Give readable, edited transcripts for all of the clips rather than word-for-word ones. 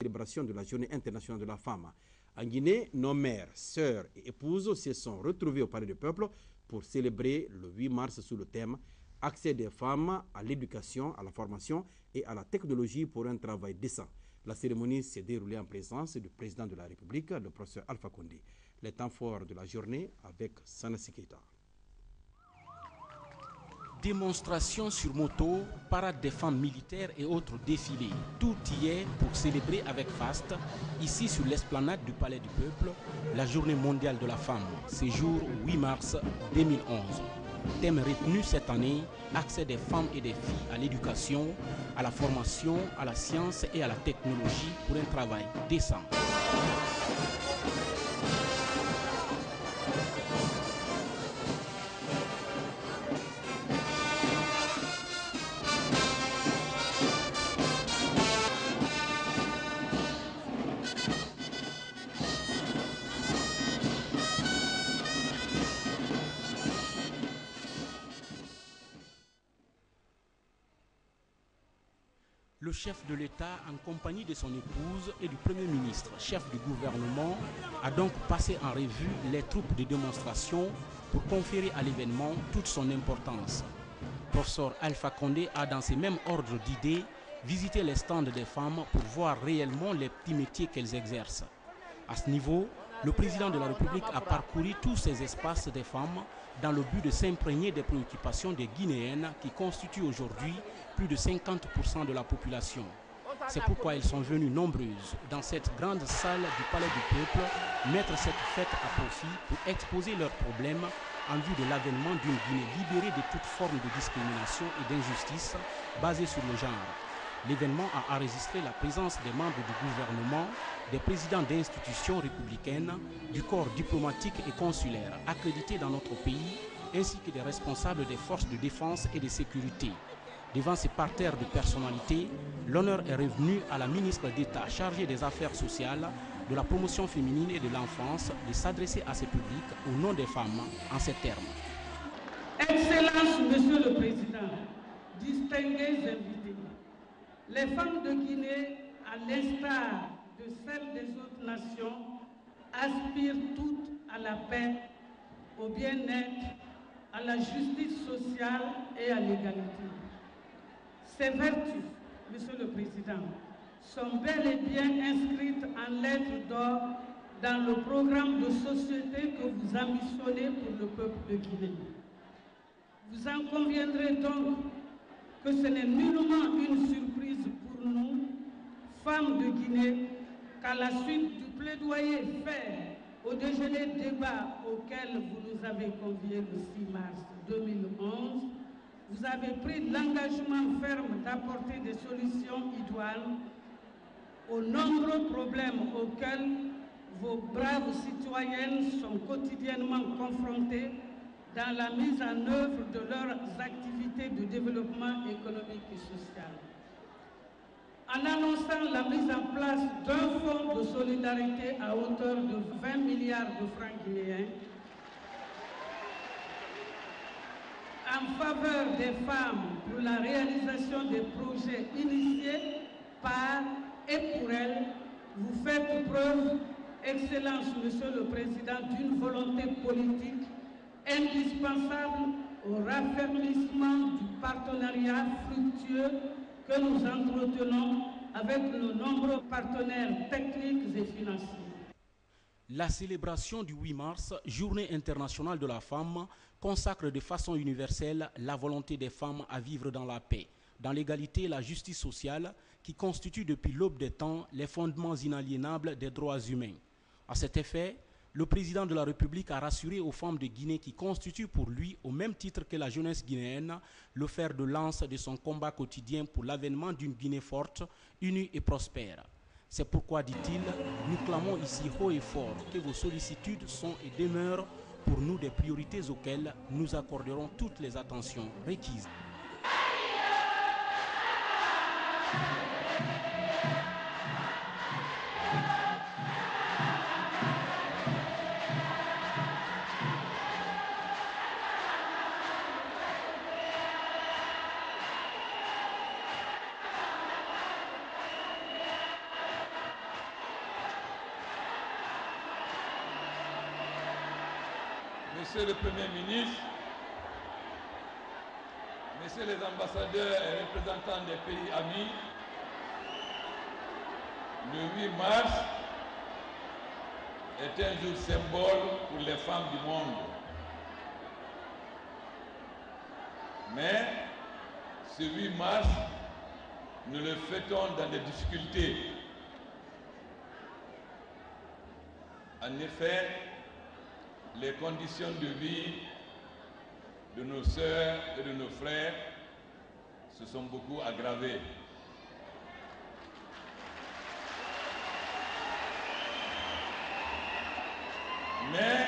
célébration de la Journée internationale de la femme. En Guinée, nos mères, sœurs et épouses se sont retrouvées au Palais du Peuple pour célébrer le 8 mars sous le thème Accès des femmes à l'éducation, à la formation et à la technologie pour un travail décent. La cérémonie s'est déroulée en présence du président de la République, le professeur Alpha Condé. Les temps forts de la journée avec Sanassi Keita. Démonstrations sur moto, parade des femmes militaires et autres défilés. Tout y est pour célébrer avec faste, ici sur l'esplanade du Palais du Peuple, la Journée mondiale de la femme, séjour 8 mars 2011. Thème retenu cette année, accès des femmes et des filles à l'éducation, à la formation, à la science et à la technologie pour un travail décent. Le chef de l'État, en compagnie de son épouse et du Premier ministre, chef du gouvernement, a donc passé en revue les troupes de démonstration pour conférer à l'événement toute son importance. Professeur Alpha Condé a, dans ces mêmes ordres d'idées, visité les stands des femmes pour voir réellement les petits métiers qu'elles exercent. À ce niveau, le président de la République a parcouru tous ces espaces des femmes dans le but de s'imprégner des préoccupations des Guinéennes qui constituent aujourd'hui plus de 50% de la population. C'est pourquoi elles sont venues nombreuses dans cette grande salle du Palais du Peuple mettre cette fête à profit pour exposer leurs problèmes en vue de l'avènement d'une Guinée libérée de toute forme de discrimination et d'injustice basée sur le genre. L'événement a enregistré la présence des membres du gouvernement, des présidents d'institutions républicaines, du corps diplomatique et consulaire accrédités dans notre pays, ainsi que des responsables des forces de défense et de sécurité. Devant ces parterres de personnalités, l'honneur est revenu à la ministre d'État chargée des Affaires sociales, de la promotion féminine et de l'enfance de s'adresser à ce public au nom des femmes en ces termes. Excellence, Monsieur le Président, distingués invités, les femmes de Guinée, à l'instar de celles des autres nations, aspirent toutes à la paix, au bien-être, à la justice sociale et à l'égalité. Ces vertus, Monsieur le Président, sont bel et bien inscrites en lettres d'or dans le programme de société que vous ambitionnez pour le peuple de Guinée. Vous en conviendrez donc que ce n'est nullement une surprise pour nous, femmes de Guinée, qu'à la suite du plaidoyer fait au déjeuner débat auquel vous nous avez conviés le 6 mars 2011, vous avez pris l'engagement ferme d'apporter des solutions idoines aux nombreux problèmes auxquels vos braves citoyennes sont quotidiennement confrontées dans la mise en œuvre de leurs activités de développement économique et social. En annonçant la mise en place d'un fonds de solidarité à hauteur de 20 milliards de francs guinéens en faveur des femmes pour la réalisation des projets initiés par et pour elles, vous faites preuve, Excellence, Monsieur le Président, d'une volonté politique indispensable au raffermissement du partenariat fructueux que nous entretenons avec nos nombreux partenaires techniques et financiers. La célébration du 8 mars, Journée internationale de la femme, consacre de façon universelle la volonté des femmes à vivre dans la paix, dans l'égalité et la justice sociale qui constituent depuis l'aube des temps les fondements inaliénables des droits humains. À cet effet, le président de la République a rassuré aux femmes de Guinée qui constituent pour lui, au même titre que la jeunesse guinéenne, le fer de lance de son combat quotidien pour l'avènement d'une Guinée forte, unie et prospère. C'est pourquoi, dit-il, nous clamons ici haut et fort que vos sollicitudes sont et demeurent pour nous des priorités auxquelles nous accorderons toutes les attentions requises. Monsieur le Premier ministre, Messieurs les ambassadeurs et représentants des pays amis, le 8 mars est un jour symbole pour les femmes du monde. Mais ce 8 mars, nous le fêtons dans des difficultés. En effet, les conditions de vie de nos sœurs et de nos frères se sont beaucoup aggravées. Mais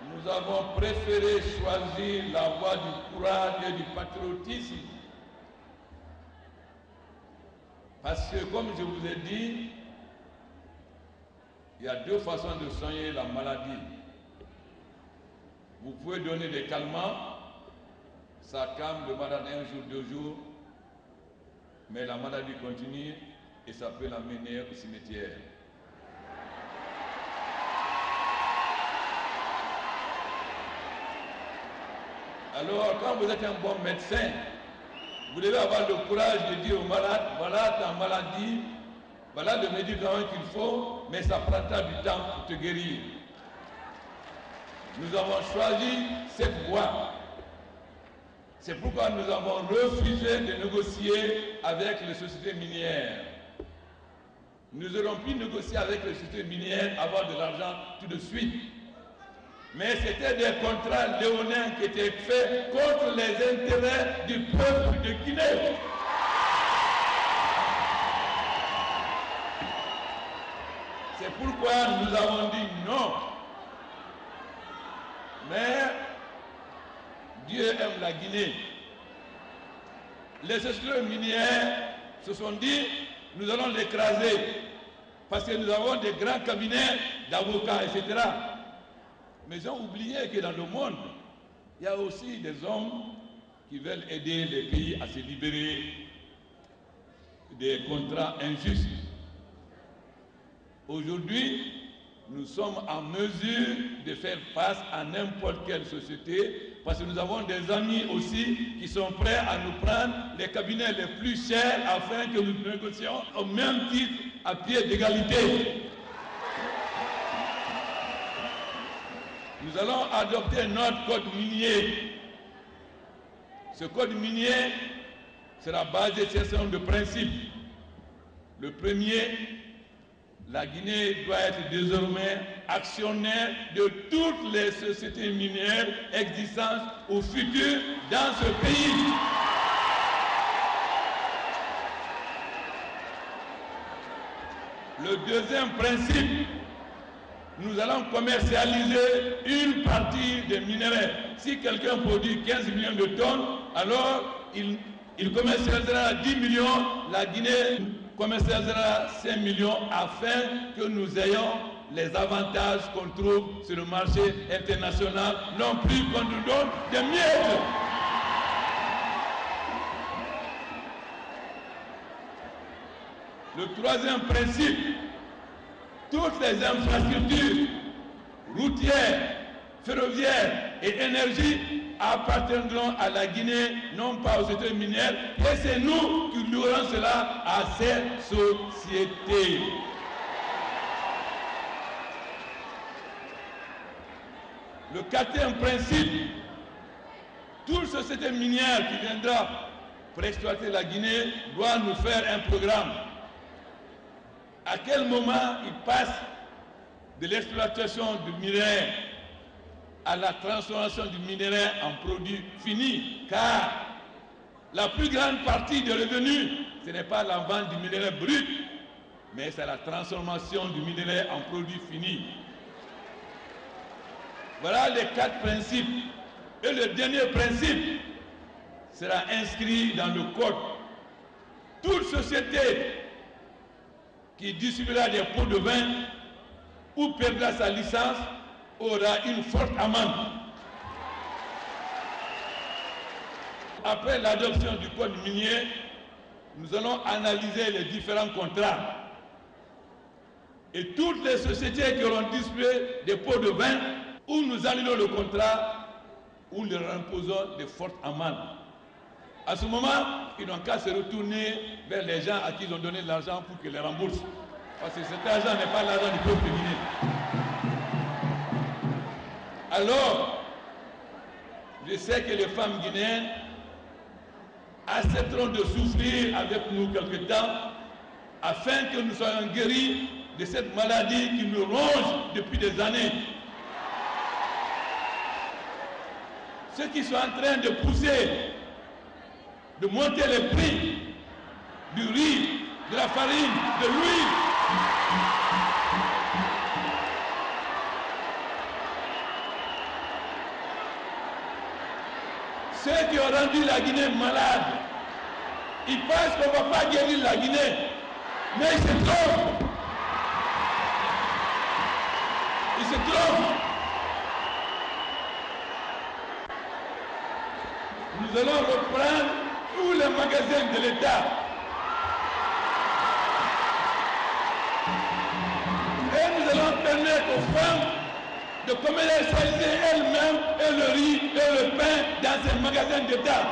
nous avons préféré choisir la voie du courage et du patriotisme. Parce que, comme je vous ai dit, il y a deux façons de soigner la maladie. Vous pouvez donner des calmants, ça calme le malade un jour, 2 jours, mais la maladie continue et ça peut l'amener au cimetière. Alors, quand vous êtes un bon médecin, vous devez avoir le courage de dire au malade, voilà ta maladie, voilà le médicament qu'il faut, mais ça prendra du temps pour te guérir. Nous avons choisi cette voie. C'est pourquoi nous avons refusé de négocier avec les sociétés minières. Nous aurions pu négocier avec les sociétés minières, avoir de l'argent tout de suite. Mais c'était des contrats léonins qui étaient faits contre les intérêts du peuple de Guinée. C'est pourquoi nous avons dit non. Mais Dieu aime la Guinée. Les sociétés minières se sont dit, nous allons l'écraser, parce que nous avons des grands cabinets d'avocats, etc. Mais ils ont oublié que dans le monde, il y a aussi des hommes qui veulent aider les pays à se libérer des contrats injustes. Aujourd'hui, nous sommes en mesure de faire face à n'importe quelle société parce que nous avons des amis aussi qui sont prêts à nous prendre les cabinets les plus chers afin que nous négocions au même titre à pied d'égalité. Nous allons adopter notre code minier. Ce code minier sera basé sur un certain nombre de principes. Le premier, la Guinée doit être désormais actionnaire de toutes les sociétés minières existantes ou futures dans ce pays. Le deuxième principe, nous allons commercialiser une partie des minerais. Si quelqu'un produit 15 millions de tonnes, alors il commercialisera 10 millions, la Guinée commercialisera 5 millions afin que nous ayons les avantages qu'on trouve sur le marché international, non plus qu'on nous donne des miettes. Le troisième principe, toutes les infrastructures routières, ferroviaires et énergie appartiendront à la Guinée, non pas aux sociétés minières, et c'est nous qui louerons cela à cette société. Le quatrième principe, toute société minière qui viendra pour exploiter la Guinée doit nous faire un programme. À quel moment il passe de l'exploitation du minerai à la transformation du minerai en produit fini, car la plus grande partie des revenus, ce n'est pas la vente du minerai brut, mais c'est la transformation du minerai en produit fini. Voilà les 4 principes. Et le dernier principe sera inscrit dans le code. Toute société qui distribuera des pots de vin ou perdra sa licence aura une forte amende. Après l'adoption du code minier, nous allons analyser les différents contrats. Et toutes les sociétés qui auront distribué des pots de vin ou nous annulons le contrat, ou nous leur imposons de fortes amendes. À ce moment, ils n'ont qu'à se retourner vers les gens à qui ils ont donné de l'argent pour qu'ils les remboursent. Parce que cet argent n'est pas l'argent du peuple guinéen. Alors, je sais que les femmes guinéennes accepteront de souffrir avec nous quelque temps afin que nous soyons guéris de cette maladie qui nous ronge depuis des années. Ceux qui sont en train de pousser, de monter les prix du riz, de la farine, de l'huile, ceux qui ont rendu la Guinée malade, ils pensent qu'on ne va pas guérir la Guinée, mais ils se trompent. Ils se trompent. Nous allons reprendre tous les magasins de l'État. Et nous allons permettre aux femmes de commercialiser elles-mêmes et le riz et le pain dans ces magasins d'État.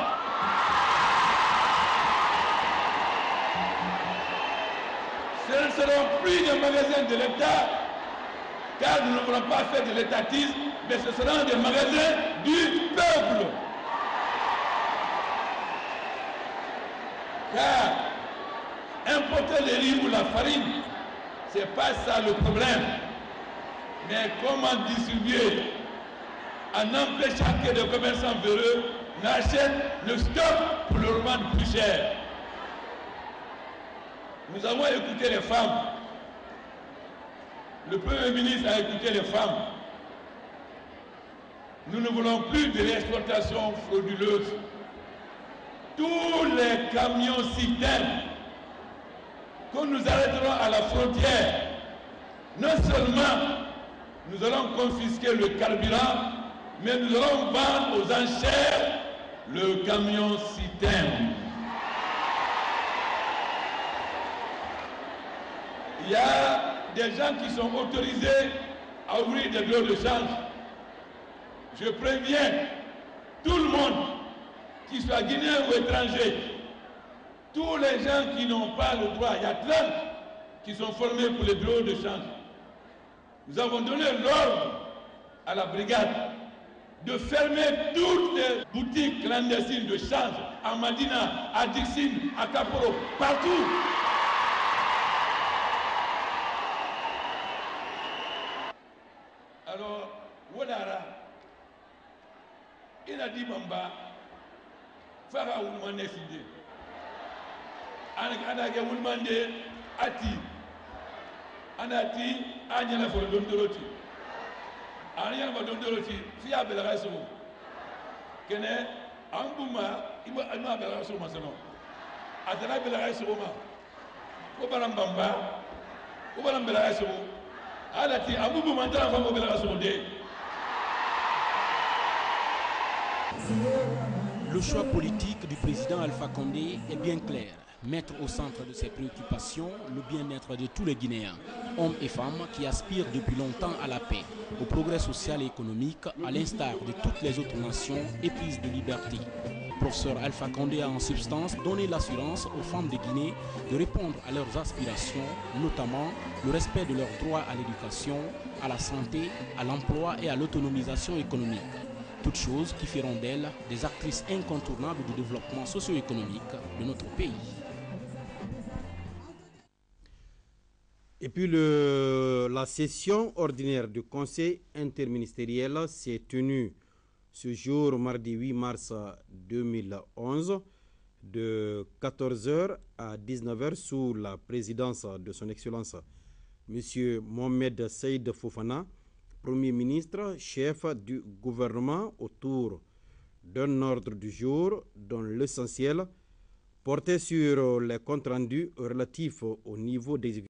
Ce ne seront plus des magasins de l'État, car nous ne voulons pas faire de l'étatisme, mais ce seront des magasins du peuple. Car importer le riz ou la farine, ce n'est pas ça le problème. Mais comment distribuer en empêchant que les commerçants véreux n'achètent le stock pour le revendre plus cher. Nous avons écouté les femmes. Le Premier ministre a écouté les femmes. Nous ne voulons plus de l'exploitation frauduleuse. Tous les camions citernes que nous arrêterons à la frontière, non seulement nous allons confisquer le carburant, mais nous allons vendre aux enchères le camion citerne. Il y a des gens qui sont autorisés à ouvrir des bureaux de change. Je préviens tout le monde, qu'ils soient guinéens ou étrangers, tous les gens qui n'ont pas le droit, il y a 30 qui sont formés pour les bureaux de change. Nous avons donné l'ordre à la brigade de fermer toutes les boutiques clandestines de change à Madina, à Dixine, à Kaporo, partout. Alors, Wodara, il a dit Bamba, Fara Oulmane Sidi, Anake Oulmane Ati, Anati, Anyana for Dondoroti, Anyana for Dondoroti, Fia Belaraso, Kene, Ambuma, Ima Belaraso Masano, Atana Belaraso, Obaram Bamba, Obaram Belaraso, Alati, Abubu Mantana Famo Belaraso de. Le choix politique du président Alpha Condé est bien clair. Mettre au centre de ses préoccupations le bien-être de tous les Guinéens, hommes et femmes qui aspirent depuis longtemps à la paix, au progrès social et économique, à l'instar de toutes les autres nations éprises de liberté. Le professeur Alpha Condé a en substance donné l'assurance aux femmes de Guinée de répondre à leurs aspirations, notamment le respect de leurs droits à l'éducation, à la santé, à l'emploi et à l'autonomisation économique. Toutes choses qui feront d'elles des actrices incontournables du développement socio-économique de notre pays. Et puis la session ordinaire du Conseil interministériel s'est tenue ce jour, mardi 8 mars 2011, de 14h à 19h sous la présidence de son Excellence M. Mohamed Saïd Fofana, Premier ministre, chef du gouvernement, autour d'un ordre du jour dont l'essentiel portait sur les comptes rendus relatifs au niveau d'exécution